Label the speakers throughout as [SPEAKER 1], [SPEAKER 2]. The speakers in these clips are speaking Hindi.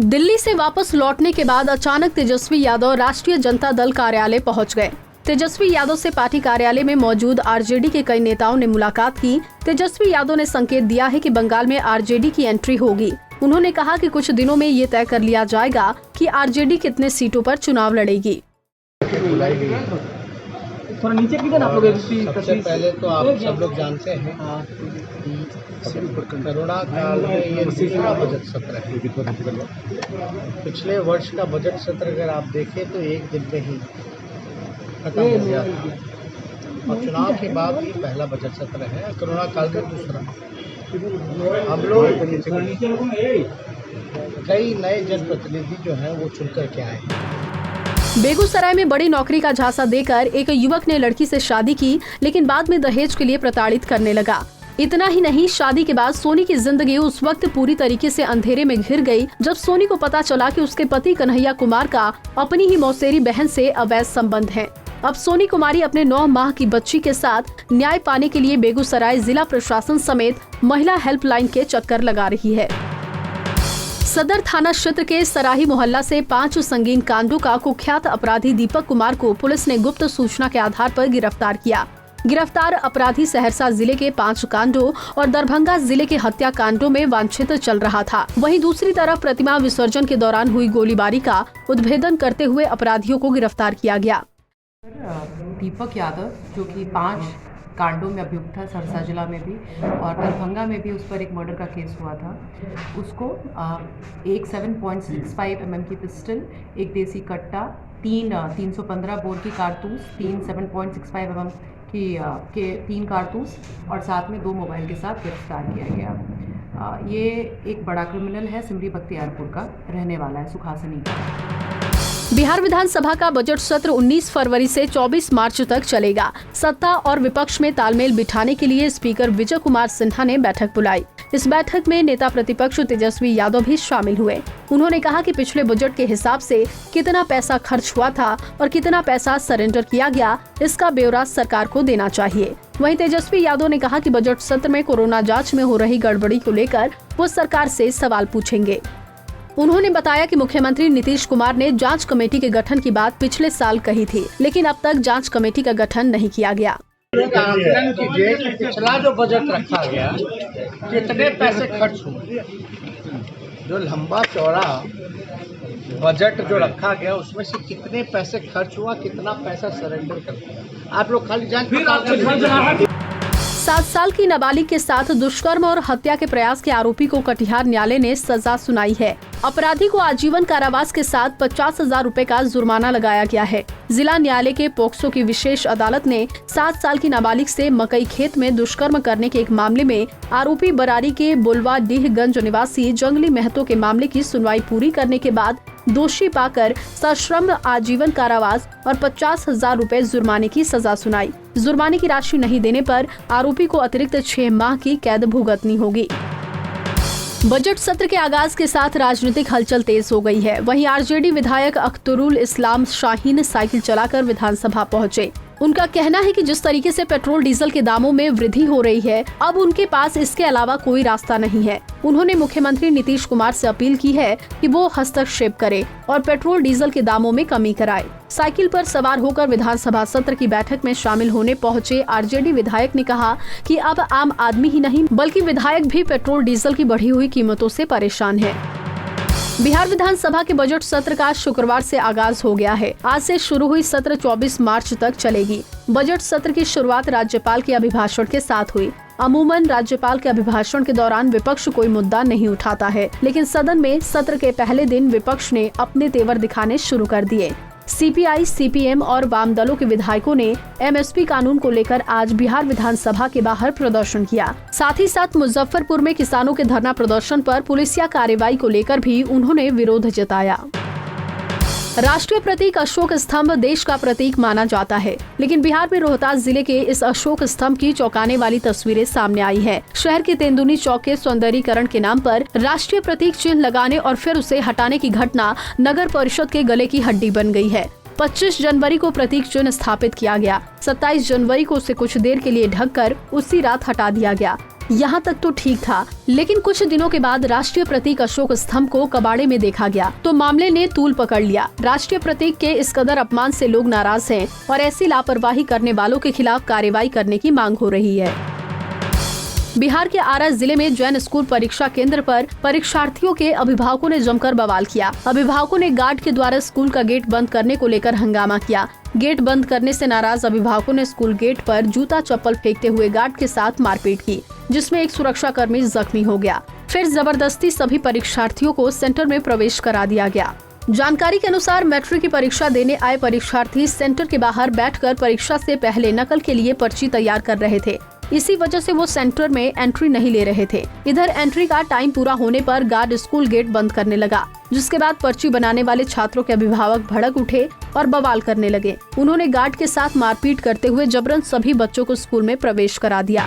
[SPEAKER 1] दिल्ली से वापस लौटने के बाद अचानक तेजस्वी यादव राष्ट्रीय जनता दल कार्यालय पहुंच गए। तेजस्वी यादव से पार्टी कार्यालय में मौजूद आरजेडी के कई नेताओं ने मुलाकात की। तेजस्वी यादव ने संकेत दिया है कि बंगाल में आरजेडी की एंट्री होगी। उन्होंने कहा कि कुछ दिनों में ये तय कर लिया जाएगा कि आरजेडी कितने सीटों पर चुनाव लड़ेगी।
[SPEAKER 2] थोड़ा नीचे की आप लोग
[SPEAKER 3] सबसे पहले तो आप सब लोग जानते हैं कोरोना काल में ये दूसरा बजट सत्र है। पिछले वर्ष का बजट सत्र अगर आप देखें तो एक दिन में ही खत्म हो गया था और चुनाव के बाद ये पहला बजट सत्र है। कोरोना काल में दूसरा। हम लोग कई नए जनप्रतिनिधि जो हैं वो चुन कर के आए हैं।
[SPEAKER 1] बेगूसराय में बड़ी नौकरी का झांसा देकर एक युवक ने लड़की से शादी की, लेकिन बाद में दहेज के लिए प्रताड़ित करने लगा। इतना ही नहीं, शादी के बाद सोनी की जिंदगी उस वक्त पूरी तरीके से अंधेरे में घिर गई जब सोनी को पता चला कि उसके पति कन्हैया कुमार का अपनी ही मौसेरी बहन से अवैध संबंध है। अब सोनी कुमारी अपने 9 माह की बच्ची के साथ न्याय पाने के लिए बेगूसराय जिला प्रशासन समेत महिला हेल्पलाइन के चक्कर लगा रही है। सदर थाना क्षेत्र के सराही मोहल्ला से 5 संगीन कांडों का कुख्यात अपराधी दीपक कुमार को पुलिस ने गुप्त सूचना के आधार पर गिरफ्तार किया। गिरफ्तार अपराधी सहरसा जिले के 5 कांडों और दरभंगा जिले के हत्या कांडों में वांछित चल रहा था। वहीं दूसरी तरफ प्रतिमा विसर्जन के दौरान हुई गोलीबारी का उद्भेदन करते हुए अपराधियों को गिरफ्तार किया गया।
[SPEAKER 4] दीपक यादव जो कि 5 कांडों में अभियुक्त था, सरसा जिला में भी और दरभंगा में भी उस पर एक मर्डर का केस हुआ था। उसको एक 7.65 mm की पिस्टल, एक देसी कट्टा, 315 बोर की कारतूस, 7.65 mm के 3 कारतूस और साथ में 2 मोबाइल के साथ गिरफ्तार किया गया। ये एक बड़ा क्रिमिनल है, सिमरी बख्तियारपुर का रहने वाला है, सुखासनी का।
[SPEAKER 1] बिहार विधानसभा का बजट सत्र 19 फरवरी से 24 मार्च तक चलेगा। सत्ता और विपक्ष में तालमेल बिठाने के लिए स्पीकर विजय कुमार सिन्हा ने बैठक बुलाई। इस बैठक में नेता प्रतिपक्ष तेजस्वी यादव भी शामिल हुए। उन्होंने कहा कि पिछले बजट के हिसाब से कितना पैसा खर्च हुआ था और कितना पैसा सरेंडर किया गया, इसका ब्यौरा सरकार को देना चाहिए। वहीं तेजस्वी यादव ने कहा कि बजट सत्र में कोरोना जांच में हो रही गड़बड़ी को लेकर वो सरकार से सवाल पूछेंगे। उन्होंने बताया कि मुख्यमंत्री नीतीश कुमार ने जांच कमेटी के गठन की बात पिछले साल कही थी, लेकिन अब तक जांच कमेटी का गठन नहीं किया गया।
[SPEAKER 3] आकलन कीजिए कि पिछला जो बजट रखा गया कितने पैसे खर्च हुए। जो लंबा चौड़ा बजट जो रखा गया उसमें से कितने पैसे खर्च हुआ, कितना पैसा सरेंडर कर दिया, आप लोग खाली जांच।
[SPEAKER 1] 7 साल की नाबालिग के साथ दुष्कर्म और हत्या के प्रयास के आरोपी को कटिहार न्यायालय ने सजा सुनाई है। अपराधी को आजीवन कारावास के साथ 50,000 रुपए का जुर्माना लगाया गया है। जिला न्यायालय के पोक्सो की विशेष अदालत ने 7 साल की नाबालिग से मकई खेत में दुष्कर्म करने के एक मामले में आरोपी बरारी के बुलवा डीहगंज निवासी जंगली महतो के मामले की सुनवाई पूरी करने के बाद दोषी पाकर सश्रम आजीवन कारावास और 50,000 रुपए जुर्माने की सजा सुनाई। जुर्माने की राशि नहीं देने पर आरोपी को अतिरिक्त 6 माह की कैद भुगतनी होगी। बजट सत्र के आगाज के साथ राजनीतिक हलचल तेज हो गई है। वहीं आरजेडी विधायक अख्तरुल इस्लाम शाहीन साइकिल चलाकर विधानसभा पहुंचे। उनका कहना है कि जिस तरीके से पेट्रोल डीजल के दामों में वृद्धि हो रही है, अब उनके पास इसके अलावा कोई रास्ता नहीं है। उन्होंने मुख्यमंत्री नीतीश कुमार से अपील की है कि वो हस्तक्षेप करे और पेट्रोल डीजल के दामों में कमी कराए। साइकिल पर सवार होकर विधानसभा सत्र की बैठक में शामिल होने पहुंचे आरजेडी विधायक ने कहा कि अब आम आदमी ही नहीं बल्कि विधायक भी पेट्रोल डीजल की बढ़ी हुई कीमतों से परेशान है। बिहार विधानसभा के बजट सत्र का शुक्रवार से आगाज हो गया है। आज से शुरू हुई सत्र 24 मार्च तक चलेगी। बजट सत्र की शुरुआत राज्यपाल के अभिभाषण के साथ हुई। अमूमन राज्यपाल के अभिभाषण के दौरान विपक्ष कोई मुद्दा नहीं उठाता है, लेकिन सदन में सत्र के पहले दिन विपक्ष ने अपने तेवर दिखाने शुरू कर दिए। सीपीआई, सीपीएम और वाम दलों के विधायकों ने एमएसपी कानून को लेकर आज बिहार विधानसभा के बाहर प्रदर्शन किया। साथ ही साथ मुजफ्फरपुर में किसानों के धरना प्रदर्शन पर पुलिसिया कार्रवाई को लेकर भी उन्होंने विरोध जताया। राष्ट्रीय प्रतीक अशोक स्तंभ देश का प्रतीक माना जाता है, लेकिन बिहार में रोहतास जिले के इस अशोक स्तंभ की चौंकाने वाली तस्वीरें सामने आई है। शहर के तेंदुनी चौक के सौंदर्यीकरण के नाम पर राष्ट्रीय प्रतीक चिन्ह लगाने और फिर उसे हटाने की घटना नगर परिषद के गले की हड्डी बन गई है। 25 जनवरी को प्रतीक चिन्ह स्थापित किया गया। 27 जनवरी को उसे कुछ देर के लिए ढककर उसी रात हटा दिया गया। यहाँ तक तो ठीक था, लेकिन कुछ दिनों के बाद राष्ट्रीय प्रतीक अशोक स्तंभ को कबाड़े में देखा गया तो मामले ने तूल पकड़ लिया। राष्ट्रीय प्रतीक के इस कदर अपमान से लोग नाराज हैं और ऐसी लापरवाही करने वालों के खिलाफ कार्रवाई करने की मांग हो रही है। बिहार के आरा जिले में जैन स्कूल परीक्षा केंद्र पर परीक्षार्थियों के अभिभावकों ने जमकर बवाल किया। अभिभावकों ने गार्ड के द्वारा स्कूल का गेट बंद करने को लेकर हंगामा किया। गेट बंद करने से नाराज अभिभावकों ने स्कूल गेट पर जूता चप्पल फेंकते हुए गार्ड के साथ मारपीट की, जिसमें एक सुरक्षाकर्मी जख्मी हो गया। फिर जबरदस्ती सभी परीक्षार्थियों को सेंटर में प्रवेश करा दिया गया। जानकारी के अनुसार मैट्रिक की परीक्षा देने आए परीक्षार्थी सेंटर के बाहर बैठकर परीक्षा से पहले नकल के लिए पर्ची तैयार कर रहे थे। इसी वजह से वो सेंटर में एंट्री नहीं ले रहे थे। इधर एंट्री का टाइम पूरा होने पर गार्ड स्कूल गेट बंद करने लगा, जिसके बाद पर्ची बनाने वाले छात्रों के अभिभावक भड़क उठे और बवाल करने लगे। उन्होंने गार्ड के साथ मारपीट करते हुए जबरन सभी बच्चों को स्कूल में प्रवेश करा दिया।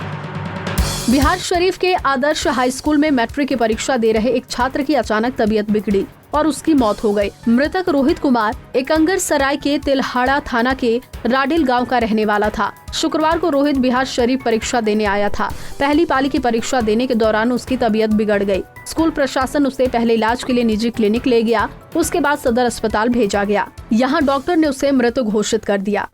[SPEAKER 1] बिहार शरीफ के आदर्श हाई स्कूल में मैट्रिक की परीक्षा दे रहे एक छात्र की अचानक तबीयत बिगड़ी और उसकी मौत हो गई। मृतक रोहित कुमार एकंगर सराय के तिलहाड़ा थाना के राडिल गांव का रहने वाला था। शुक्रवार को रोहित बिहार शरीफ परीक्षा देने आया था। पहली पाली की परीक्षा देने के दौरान उसकी तबीयत बिगड़ गई। स्कूल प्रशासन उसे पहले इलाज के लिए निजी क्लिनिक ले गया, उसके बाद सदर अस्पताल भेजा गया। यहाँ डॉक्टर ने उसे मृत घोषित कर दिया।